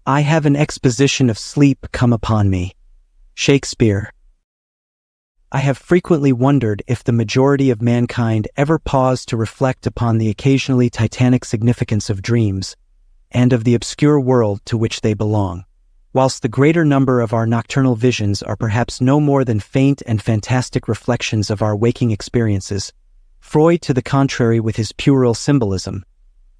I have an exposition of sleep come upon me. Shakespeare. I have frequently wondered if the majority of mankind ever paused to reflect upon the occasionally titanic significance of dreams, and of the obscure world to which they belong. Whilst the greater number of our nocturnal visions are perhaps no more than faint and fantastic reflections of our waking experiences, Freud to the contrary with his puerile symbolism,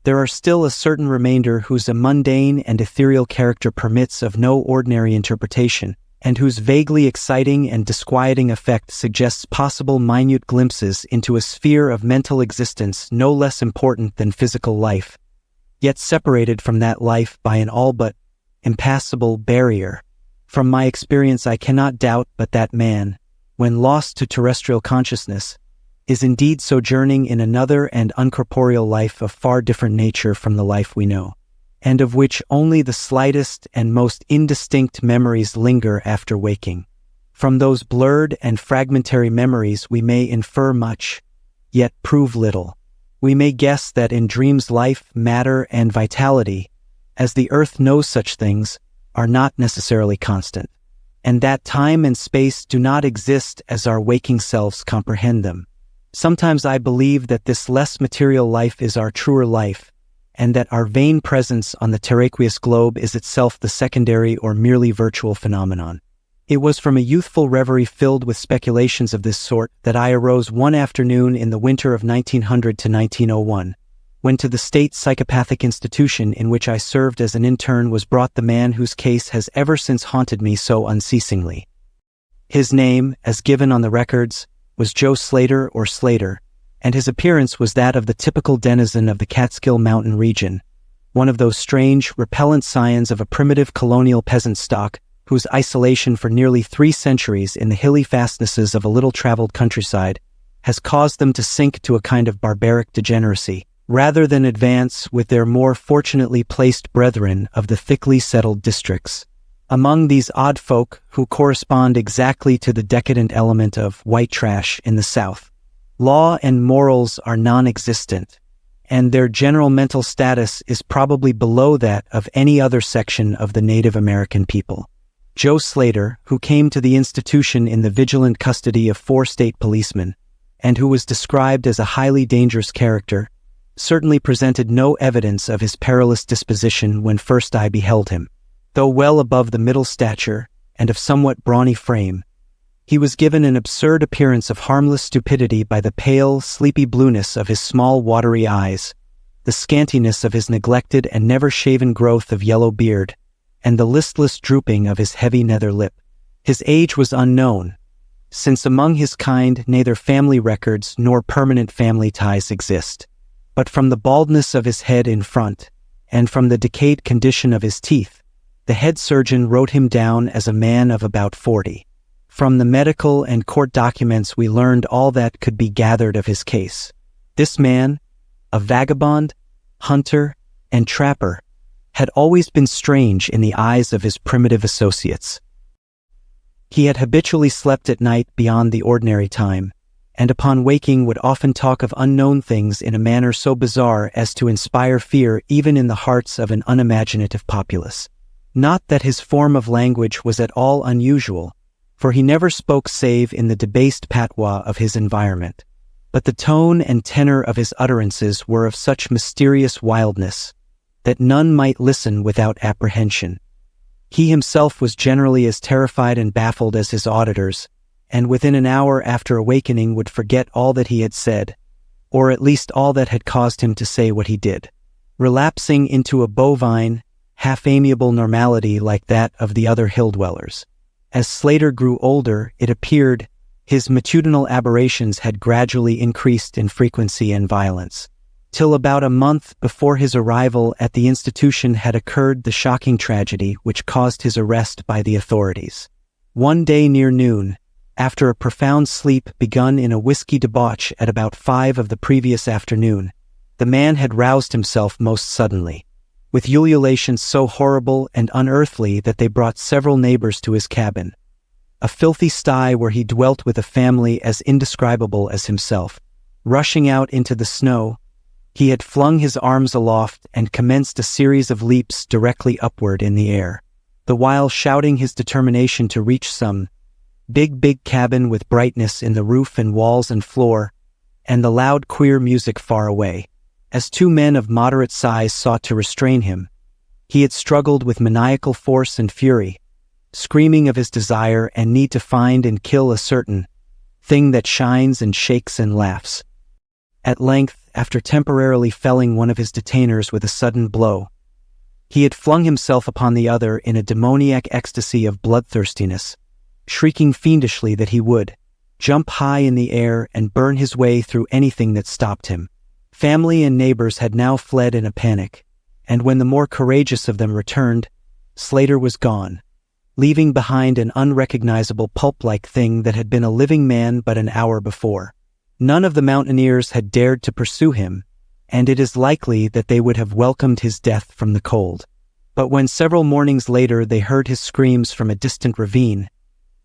there are still a certain remainder whose a mundane and ethereal character permits of no ordinary interpretation, and whose vaguely exciting and disquieting effect suggests possible minute glimpses into a sphere of mental existence no less important than physical life, yet separated from that life by an all but impassable barrier. From my experience, I cannot doubt but that man, when lost to terrestrial consciousness, is indeed sojourning in another and uncorporeal life of far different nature from the life we know, and of which only the slightest and most indistinct memories linger after waking. From those blurred and fragmentary memories we may infer much, yet prove little. We may guess that in dreams life, matter, and vitality, as the earth knows such things, are not necessarily constant, and that time and space do not exist as our waking selves comprehend them. Sometimes I believe that this less material life is our truer life, and that our vain presence on the terraqueous globe is itself the secondary or merely virtual phenomenon. It was from a youthful reverie filled with speculations of this sort that I arose one afternoon in the winter of 1900 to 1901, when to the state psychopathic institution in which I served as an intern was brought the man whose case has ever since haunted me so unceasingly. His name, as given on the records, was Joe Slater or Slater, and his appearance was that of the typical denizen of the Catskill Mountain region, one of those strange, repellent scions of a primitive colonial peasant stock whose isolation for nearly 3 centuries in the hilly fastnesses of a little-traveled countryside has caused them to sink to a kind of barbaric degeneracy, rather than advance with their more fortunately placed brethren of the thickly settled districts. Among these odd folk, who correspond exactly to the decadent element of white trash in the South, law and morals are non-existent, and their general mental status is probably below that of any other section of the Native American people. Joe Slater, who came to the institution in the vigilant custody of 4 state policemen, and who was described as a highly dangerous character, certainly presented no evidence of his perilous disposition when first I beheld him. Though well above the middle stature and of somewhat brawny frame, he was given an absurd appearance of harmless stupidity by the pale, sleepy blueness of his small, watery eyes, the scantiness of his neglected and never-shaven growth of yellow beard, and the listless drooping of his heavy nether lip. His age was unknown, since among his kind neither family records nor permanent family ties exist. But from the baldness of his head in front, and from the decayed condition of his teeth, the head surgeon wrote him down as a man of about 40. From the medical and court documents we learned all that could be gathered of his case. This man, a vagabond, hunter, and trapper, had always been strange in the eyes of his primitive associates. He had habitually slept at night beyond the ordinary time, and upon waking would often talk of unknown things in a manner so bizarre as to inspire fear even in the hearts of an unimaginative populace. Not that his form of language was at all unusual, for he never spoke save in the debased patois of his environment, but the tone and tenor of his utterances were of such mysterious wildness that none might listen without apprehension. He himself was generally as terrified and baffled as his auditors, and within an hour after awakening would forget all that he had said, or at least all that had caused him to say what he did, relapsing into a bovine, half-amiable normality like that of the other hill-dwellers. As Slater grew older, it appeared his matutinal aberrations had gradually increased in frequency and violence, till about a month before his arrival at the institution had occurred the shocking tragedy which caused his arrest by the authorities. One day near noon, after a profound sleep begun in a whiskey debauch at about 5 of the previous afternoon, the man had roused himself most suddenly, with ululations so horrible and unearthly that they brought several neighbors to his cabin, a filthy sty where he dwelt with a family as indescribable as himself. Rushing out into the snow, He had flung his arms aloft and commenced a series of leaps directly upward in the air, the while shouting his determination to reach some big cabin with brightness in the roof and walls and floor, and the loud queer music far away. As two men of moderate size sought to restrain him, he had struggled with maniacal force and fury, screaming of his desire and need to find and kill a certain thing that shines and shakes and laughs. At length, after temporarily felling one of his detainers with a sudden blow, he had flung himself upon the other in a demoniac ecstasy of bloodthirstiness, shrieking fiendishly that he would jump high in the air and burn his way through anything that stopped him. Family and neighbors had now fled in a panic, and when the more courageous of them returned, Slater was gone, leaving behind an unrecognizable pulp-like thing that had been a living man but an hour before. None of the mountaineers had dared to pursue him, and it is likely that they would have welcomed his death from the cold. But when several mornings later they heard his screams from a distant ravine,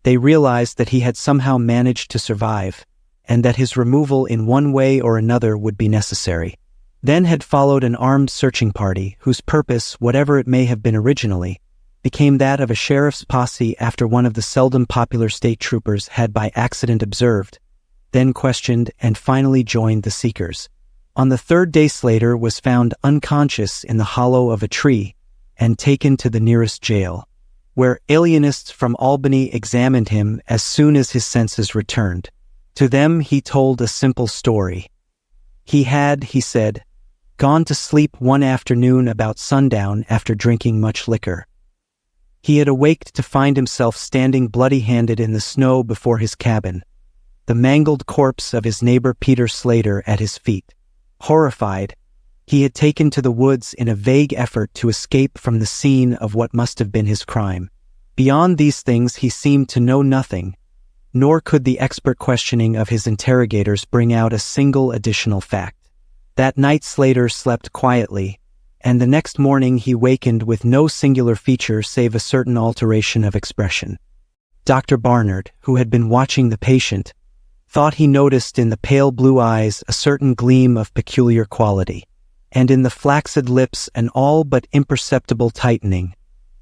they realized that he had somehow managed to survive, and that his removal in one way or another would be necessary. Then had followed an armed searching party, whose purpose, whatever it may have been originally, became that of a sheriff's posse after one of the seldom popular state troopers had by accident observed, then questioned, and finally joined the seekers. On the third day Slater was found unconscious in the hollow of a tree and taken to the nearest jail, where alienists from Albany examined him as soon as his senses returned. To them he told a simple story. He had, he said, gone to sleep one afternoon about sundown after drinking much liquor. He had awaked to find himself standing bloody-handed in the snow before his cabin, the mangled corpse of his neighbor Peter Slater at his feet. Horrified, he had taken to the woods in a vague effort to escape from the scene of what must have been his crime. Beyond these things he seemed to know nothing, nor could the expert questioning of his interrogators bring out a single additional fact. That night Slater slept quietly, and the next morning he wakened with no singular feature save a certain alteration of expression. Dr. Barnard, who had been watching the patient, thought he noticed in the pale blue eyes a certain gleam of peculiar quality, and in the flaccid lips an all but imperceptible tightening,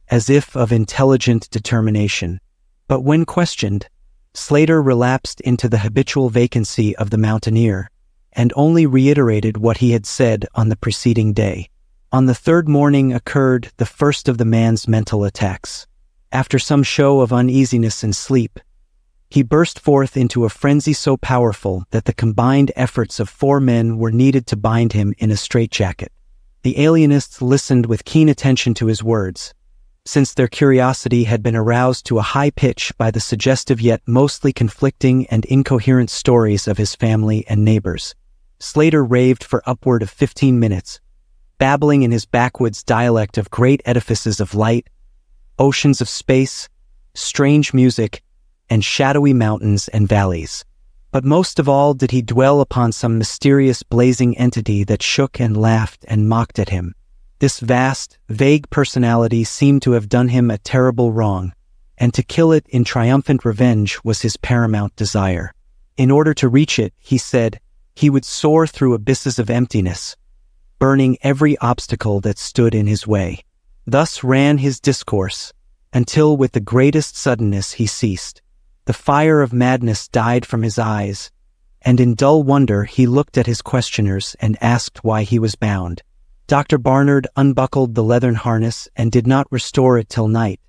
as if of intelligent determination. But when questioned, Slater relapsed into the habitual vacancy of the mountaineer, and only reiterated what he had said on the preceding day. On the third morning occurred the first of the man's mental attacks. After some show of uneasiness and sleep, he burst forth into a frenzy so powerful that the combined efforts of 4 men were needed to bind him in a straitjacket. The alienists listened with keen attention to his words, since their curiosity had been aroused to a high pitch by the suggestive yet mostly conflicting and incoherent stories of his family and neighbors. Slater raved for upward of 15 minutes, babbling in his backwoods dialect of great edifices of light, oceans of space, strange music, and shadowy mountains and valleys. But most of all did he dwell upon some mysterious blazing entity that shook and laughed and mocked at him. This vast, vague personality seemed to have done him a terrible wrong, and to kill it in triumphant revenge was his paramount desire. In order to reach it, he said, he would soar through abysses of emptiness, burning every obstacle that stood in his way. Thus ran his discourse, until with the greatest suddenness he ceased. The fire of madness died from his eyes, and in dull wonder he looked at his questioners and asked why he was bound. Dr. Barnard unbuckled the leathern harness and did not restore it till night,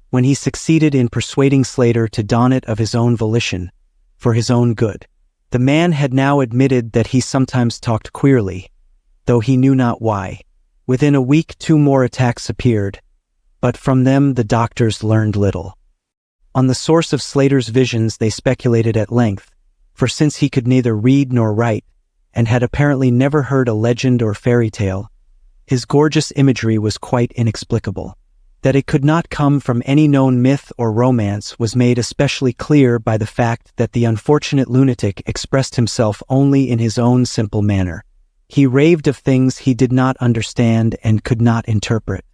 when he succeeded in persuading Slater to don it of his own volition, for his own good. The man had now admitted that he sometimes talked queerly, though he knew not why. Within a week 2 more attacks appeared, but from them the doctors learned little. On the source of Slater's visions they speculated at length, for since he could neither read nor write, and had apparently never heard a legend or fairy tale, his gorgeous imagery was quite inexplicable. That it could not come from any known myth or romance was made especially clear by the fact that the unfortunate lunatic expressed himself only in his own simple manner. He raved of things he did not understand and could not interpret,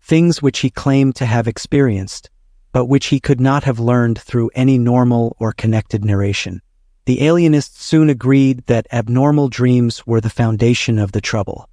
things which he claimed to have experienced, but which he could not have learned through any normal or connected narration. The alienists soon agreed that abnormal dreams were the foundation of the trouble.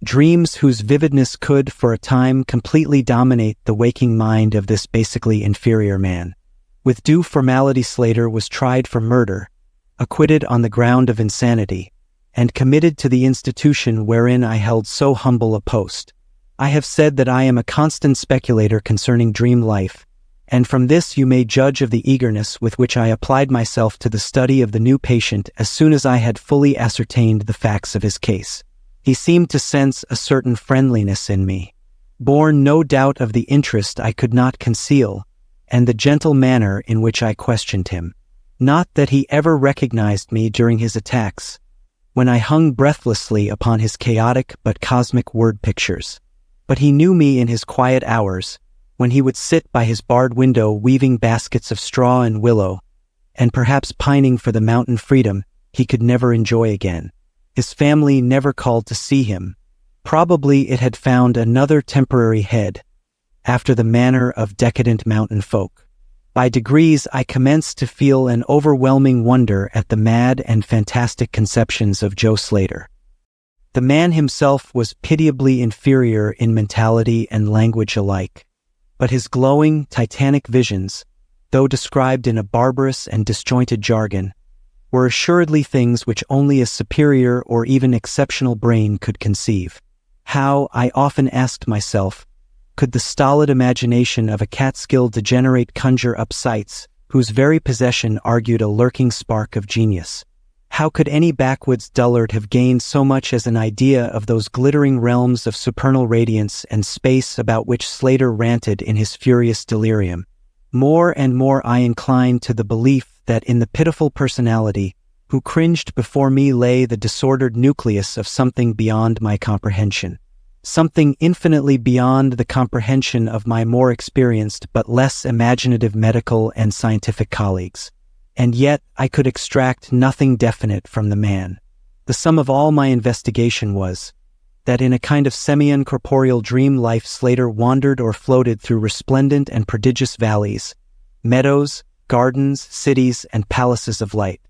Dreams whose vividness could, for a time, completely dominate the waking mind of this basically inferior man. With due formality, Slater was tried for murder, acquitted on the ground of insanity, and committed to the institution wherein I held so humble a post. I have said that I am a constant speculator concerning dream life, and from this you may judge of the eagerness with which I applied myself to the study of the new patient as soon as I had fully ascertained the facts of his case. He seemed to sense a certain friendliness in me, born no doubt of the interest I could not conceal, and the gentle manner in which I questioned him. Not that he ever recognized me during his attacks, when I hung breathlessly upon his chaotic but cosmic word pictures. But he knew me in his quiet hours, when he would sit by his barred window weaving baskets of straw and willow, and perhaps pining for the mountain freedom he could never enjoy again. His family never called to see him. Probably it had found another temporary head, after the manner of decadent mountain folk. By degrees I commenced to feel an overwhelming wonder at the mad and fantastic conceptions of Joe Slater. The man himself was pitiably inferior in mentality and language alike, but his glowing, titanic visions, though described in a barbarous and disjointed jargon, were assuredly things which only a superior or even exceptional brain could conceive. How, I often asked myself, could the stolid imagination of a Catskill degenerate conjure up sights whose very possession argued a lurking spark of genius? How could any backwoods dullard have gained so much as an idea of those glittering realms of supernal radiance and space about which Slater ranted in his furious delirium? More and more I inclined to the belief that in the pitiful personality who cringed before me lay the disordered nucleus of something beyond my comprehension, something infinitely beyond the comprehension of my more experienced but less imaginative medical and scientific colleagues. And yet I could extract nothing definite from the man. The sum of all my investigation was that in a kind of semi-incorporeal dream life Slater wandered or floated through resplendent and prodigious valleys, meadows, gardens, cities, and palaces of light,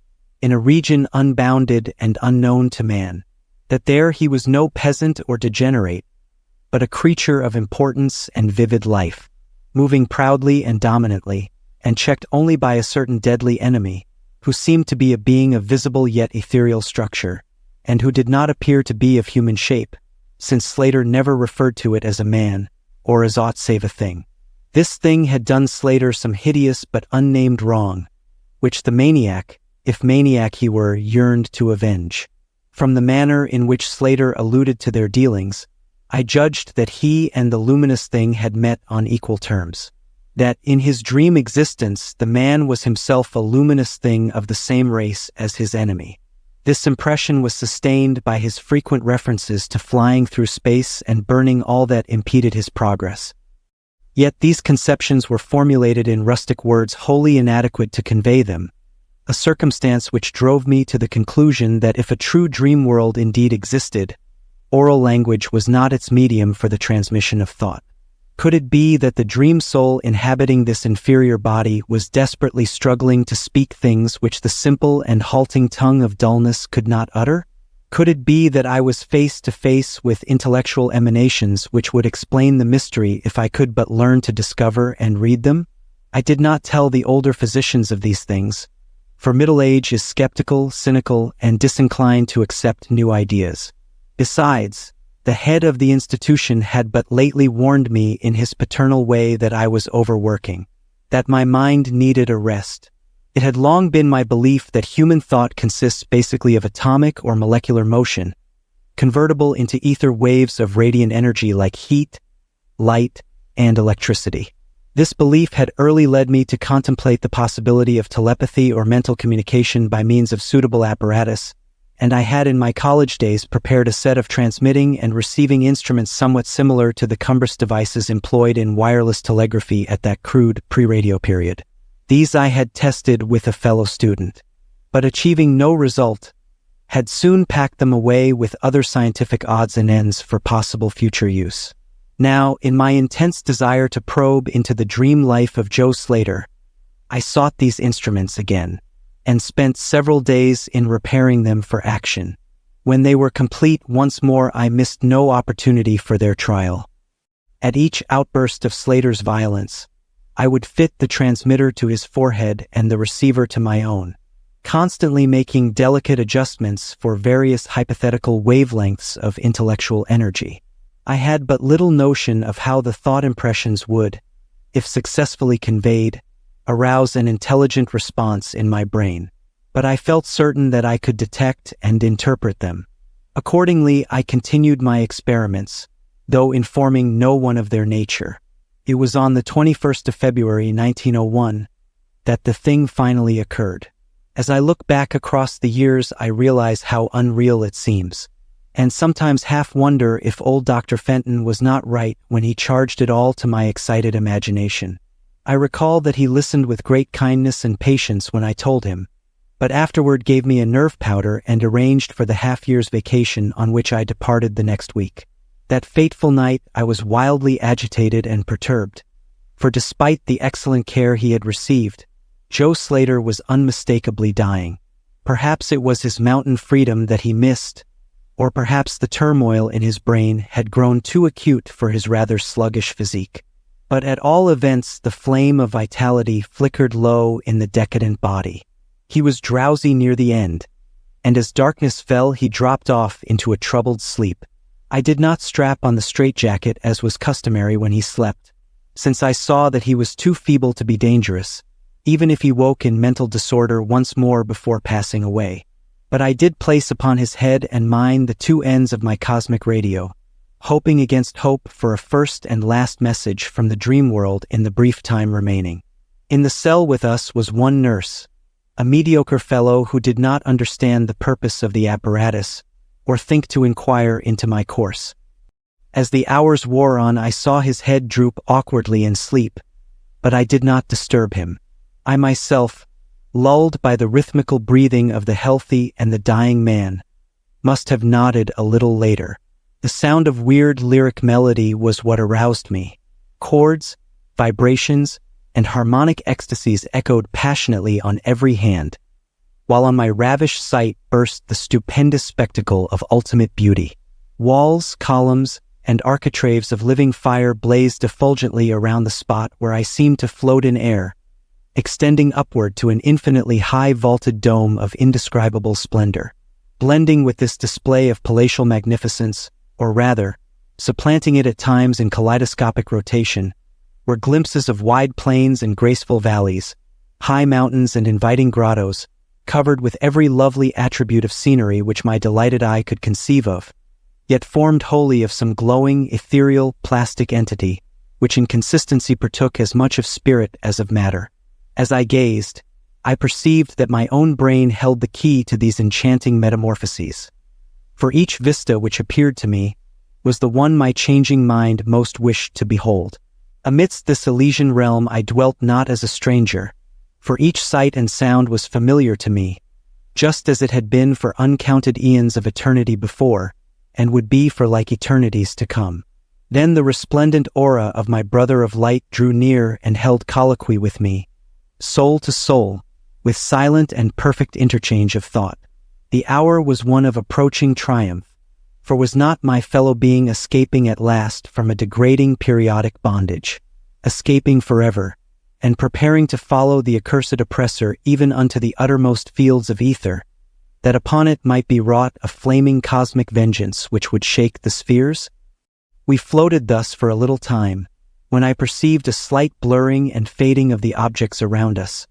in a region unbounded and unknown to man, that there he was no peasant or degenerate, but a creature of importance and vivid life, moving proudly and dominantly, and checked only by a certain deadly enemy, who seemed to be a being of visible yet ethereal structure, and who did not appear to be of human shape, since Slater never referred to it as a man, or as aught save a thing. This thing had done Slater some hideous but unnamed wrong, which the maniac, if maniac he were, yearned to avenge. From the manner in which Slater alluded to their dealings, I judged that he and the luminous thing had met on equal terms. That in his dream existence the man was himself a luminous thing of the same race as his enemy. This impression was sustained by his frequent references to flying through space and burning all that impeded his progress. Yet these conceptions were formulated in rustic words wholly inadequate to convey them, a circumstance which drove me to the conclusion that if a true dream world indeed existed, oral language was not its medium for the transmission of thought. Could it be that the dream soul inhabiting this inferior body was desperately struggling to speak things which the simple and halting tongue of dullness could not utter? Could it be that I was face to face with intellectual emanations which would explain the mystery if I could but learn to discover and read them? I did not tell the older physicians of these things, for middle age is skeptical, cynical, and disinclined to accept new ideas. Besides, the head of the institution had but lately warned me in his paternal way that I was overworking, that my mind needed a rest. It had long been my belief that human thought consists basically of atomic or molecular motion, convertible into ether waves of radiant energy like heat, light, and electricity. This belief had early led me to contemplate the possibility of telepathy or mental communication by means of suitable apparatus, and I had in my college days prepared a set of transmitting and receiving instruments somewhat similar to the cumbrous devices employed in wireless telegraphy at that crude pre-radio period. These I had tested with a fellow student, but achieving no result, had soon packed them away with other scientific odds and ends for possible future use. Now, in my intense desire to probe into the dream life of Joe Slater, I sought these instruments again. and spent several days in repairing them for action. When they were complete once more, I missed no opportunity for their trial. At each outburst of Slater's violence, I would fit the transmitter to his forehead and the receiver to my own, constantly making delicate adjustments for various hypothetical wavelengths of intellectual energy. I had but little notion of how the thought impressions would, if successfully conveyed, arouse an intelligent response in my brain, but I felt certain that I could detect and interpret them. Accordingly, I continued my experiments, though informing no one of their nature. It was on the 21st of February, 1901, that the thing finally occurred. As I look back across the years, I realize how unreal it seems, and sometimes half wonder if old Dr. Fenton was not right when he charged it all to my excited imagination. I recall that he listened with great kindness and patience when I told him, but afterward gave me a nerve powder and arranged for the half-year's vacation on which I departed the next week. That fateful night, I was wildly agitated and perturbed, for despite the excellent care he had received, Joe Slater was unmistakably dying. Perhaps it was his mountain freedom that he missed, or perhaps the turmoil in his brain had grown too acute for his rather sluggish physique. But at all events, the flame of vitality flickered low in the decadent body. He was drowsy near the end, and as darkness fell, he dropped off into a troubled sleep. I did not strap on the straitjacket as was customary when he slept, since I saw that he was too feeble to be dangerous, even if he woke in mental disorder once more before passing away. But I did place upon his head and mine the two ends of my cosmic radio, hoping against hope for a first and last message from the dream world in the brief time remaining. In the cell with us was one nurse, a mediocre fellow who did not understand the purpose of the apparatus or think to inquire into my course. As the hours wore on, I saw his head droop awkwardly in sleep, but I did not disturb him. I myself, lulled by the rhythmical breathing of the healthy and the dying man, must have nodded a little later. The sound of weird lyric melody was what aroused me. Chords, vibrations, and harmonic ecstasies echoed passionately on every hand, while on my ravished sight burst the stupendous spectacle of ultimate beauty. Walls, columns, and architraves of living fire blazed effulgently around the spot where I seemed to float in air, extending upward to an infinitely high-vaulted dome of indescribable splendor. Blending with this display of palatial magnificence, or rather, supplanting it at times in kaleidoscopic rotation, were glimpses of wide plains and graceful valleys, high mountains and inviting grottos, covered with every lovely attribute of scenery which my delighted eye could conceive of, yet formed wholly of some glowing, ethereal, plastic entity, which in consistency partook as much of spirit as of matter. As I gazed, I perceived that my own brain held the key to these enchanting metamorphoses. For each vista which appeared to me was the one my changing mind most wished to behold. Amidst this Elysian realm I dwelt not as a stranger, for each sight and sound was familiar to me, just as it had been for uncounted eons of eternity before, and would be for like eternities to come. Then the resplendent aura of my brother of light drew near and held colloquy with me, soul to soul, with silent and perfect interchange of thought. The hour was one of approaching triumph, for was not my fellow being escaping at last from a degrading periodic bondage, escaping forever, and preparing to follow the accursed oppressor even unto the uttermost fields of ether, that upon it might be wrought a flaming cosmic vengeance which would shake the spheres? We floated thus for a little time, when I perceived a slight blurring and fading of the objects around us,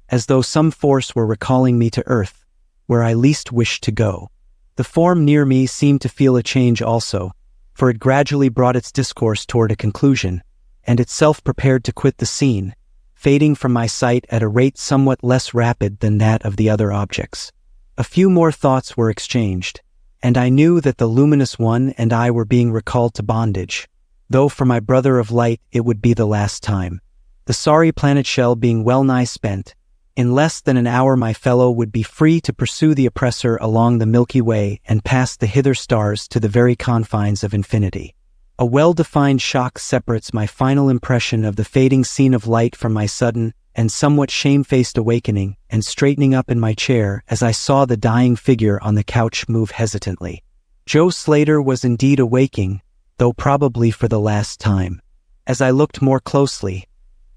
as though some force were recalling me to earth, where I least wished to go. The form near me seemed to feel a change also, for it gradually brought its discourse toward a conclusion, and itself prepared to quit the scene, fading from my sight at a rate somewhat less rapid than that of the other objects. A few more thoughts were exchanged, and I knew that the luminous one and I were being recalled to bondage, though for my brother of light it would be the last time. The sorry planet shell being well nigh spent, in less than an hour my fellow would be free to pursue the oppressor along the Milky Way and past the hither stars to the very confines of infinity. A well-defined shock separates my final impression of the fading scene of light from my sudden, and somewhat shamefaced awakening and straightening up in my chair as I saw the dying figure on the couch move hesitantly. Joe Slater was indeed awaking, though probably for the last time. As I looked more closely,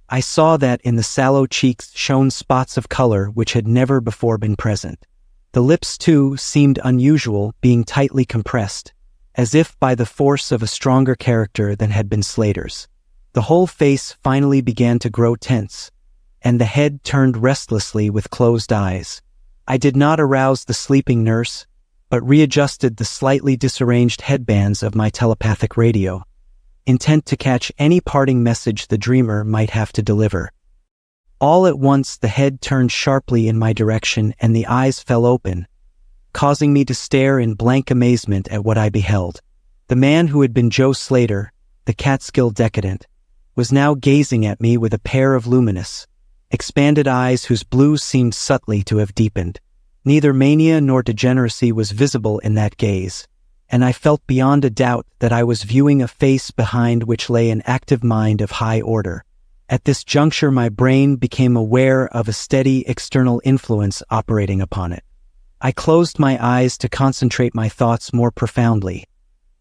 I saw that in the sallow cheeks shone spots of color which had never before been present. The lips, too, seemed unusual, being tightly compressed, as if by the force of a stronger character than had been Slater's. The whole face finally began to grow tense, and the head turned restlessly with closed eyes. I did not arouse the sleeping nurse, but readjusted the slightly disarranged headbands of my telepathic radio, intent to catch any parting message the dreamer might have to deliver. All at once the head turned sharply in my direction and the eyes fell open, causing me to stare in blank amazement at what I beheld. The man who had been Joe Slater, the Catskill decadent, was now gazing at me with a pair of luminous, expanded eyes whose blue seemed subtly to have deepened. Neither mania nor degeneracy was visible in that gaze, and I felt beyond a doubt that I was viewing a face behind which lay an active mind of high order. At this juncture my brain became aware of a steady external influence operating upon it. I closed my eyes to concentrate my thoughts more profoundly,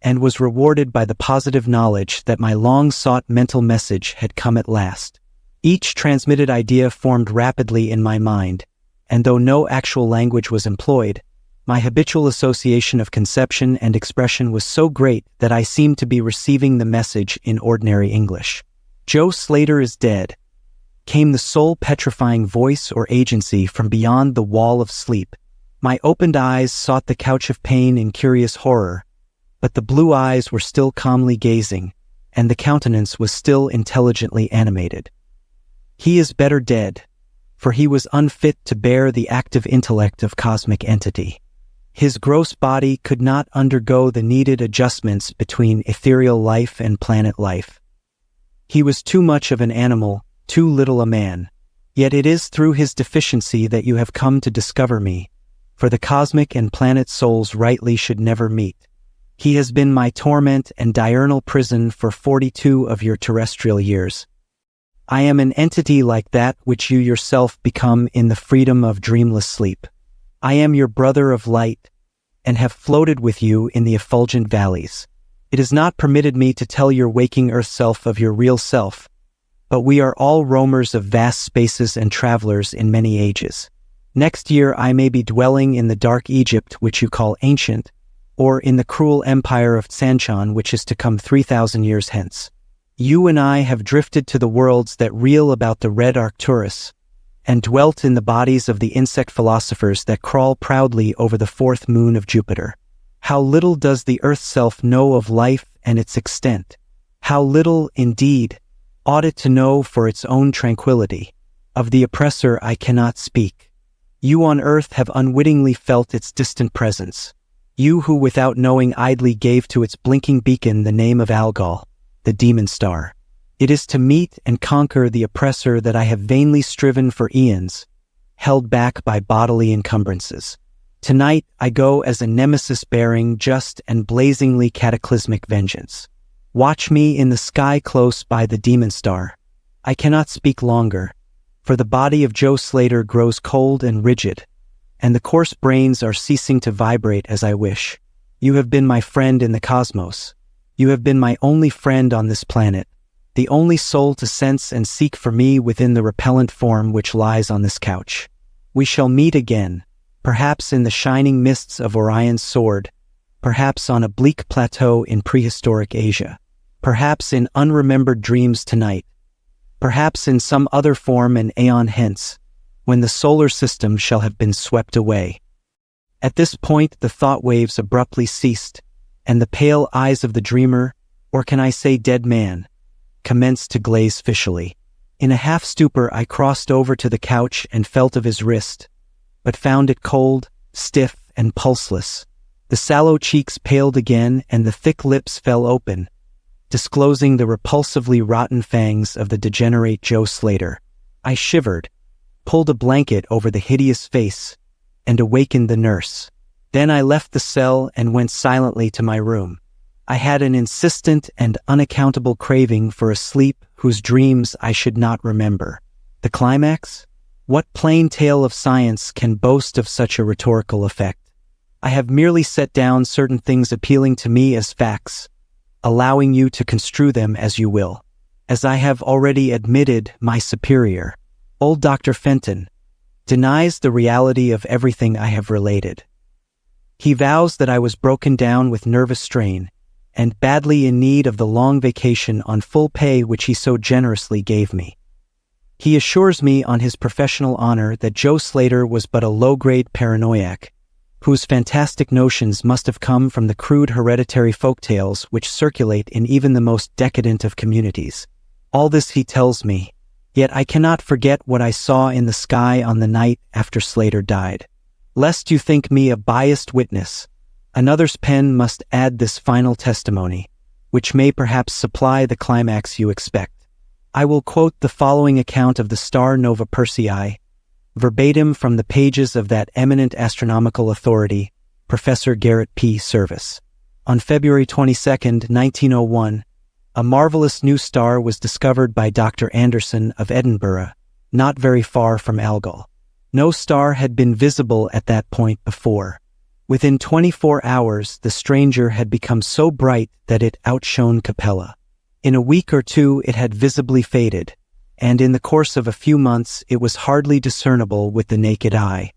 and was rewarded by the positive knowledge that my long-sought mental message had come at last. Each transmitted idea formed rapidly in my mind, and though no actual language was employed, my habitual association of conception and expression was so great that I seemed to be receiving the message in ordinary English. "Joe Slater is dead," came the soul-petrifying voice or agency from beyond the wall of sleep. My opened eyes sought the couch of pain in curious horror, but the blue eyes were still calmly gazing, and the countenance was still intelligently animated. "He is better dead, for he was unfit to bear the active intellect of cosmic entity. His gross body could not undergo the needed adjustments between ethereal life and planet life. He was too much of an animal, too little a man. Yet it is through his deficiency that you have come to discover me, for the cosmic and planet souls rightly should never meet. He has been my torment and diurnal prison for 42 of your terrestrial years. I am an entity like that which you yourself become in the freedom of dreamless sleep. I am your brother of light, and have floated with you in the effulgent valleys. It is not permitted me to tell your waking earth self of your real self, but we are all roamers of vast spaces and travelers in many ages. Next year I may be dwelling in the dark Egypt which you call ancient, or in the cruel empire of Sanchan which is to come 3,000 years hence. You and I have drifted to the worlds that reel about the red Arcturus, and dwelt in the bodies of the insect philosophers that crawl proudly over the fourth moon of Jupiter. How little does the earth self know of life and its extent. How little, indeed, ought it to know for its own tranquility. Of the oppressor I cannot speak. You on earth have unwittingly felt its distant presence. You who without knowing idly gave to its blinking beacon the name of Algol, the demon star. It is to meet and conquer the oppressor that I have vainly striven for eons, held back by bodily encumbrances. Tonight I go as a nemesis bearing just and blazingly cataclysmic vengeance. Watch me in the sky close by the demon star. I cannot speak longer, for the body of Joe Slater grows cold and rigid, and the coarse brains are ceasing to vibrate as I wish. You have been my friend in the cosmos. You have been my only friend on this planet, the only soul to sense and seek for me within the repellent form which lies on this couch. We shall meet again, perhaps in the shining mists of Orion's sword, perhaps on a bleak plateau in prehistoric Asia, perhaps in unremembered dreams tonight, perhaps in some other form an aeon hence, when the solar system shall have been swept away. At this point the thought waves abruptly ceased, and the pale eyes of the dreamer, or can I say dead man, commenced to glaze fishily. In a half-stupor I crossed over to the couch and felt of his wrist, but found it cold, stiff, and pulseless. The sallow cheeks paled again, and the thick lips fell open, disclosing the repulsively rotten fangs of the degenerate Joe Slater. I shivered, pulled a blanket over the hideous face, and awakened the nurse. Then I left the cell and went silently to my room. I had an insistent and unaccountable craving for a sleep whose dreams I should not remember. The climax? What plain tale of science can boast of such a rhetorical effect? I have merely set down certain things appealing to me as facts, allowing you to construe them as you will. As I have already admitted, my superior, old Dr. Fenton, denies the reality of everything I have related. He vows that I was broken down with nervous strain and badly in need of the long vacation on full pay which he so generously gave me. He assures me on his professional honor that Joe Slater was but a low-grade paranoiac, whose fantastic notions must have come from the crude hereditary folktales which circulate in even the most decadent of communities. All this he tells me, yet I cannot forget what I saw in the sky on the night after Slater died. Lest you think me a biased witness, another's pen must add this final testimony, which may perhaps supply the climax you expect. I will quote the following account of the star Nova Persei, verbatim from the pages of that eminent astronomical authority, Professor Garrett P. Service. On February 22, 1901, a marvelous new star was discovered by Dr. Anderson of Edinburgh, not very far from Algol. No star had been visible at that point before. Within 24 hours, the stranger had become so bright that it outshone Capella. In a week or two, it had visibly faded, and in the course of a few months, it was hardly discernible with the naked eye.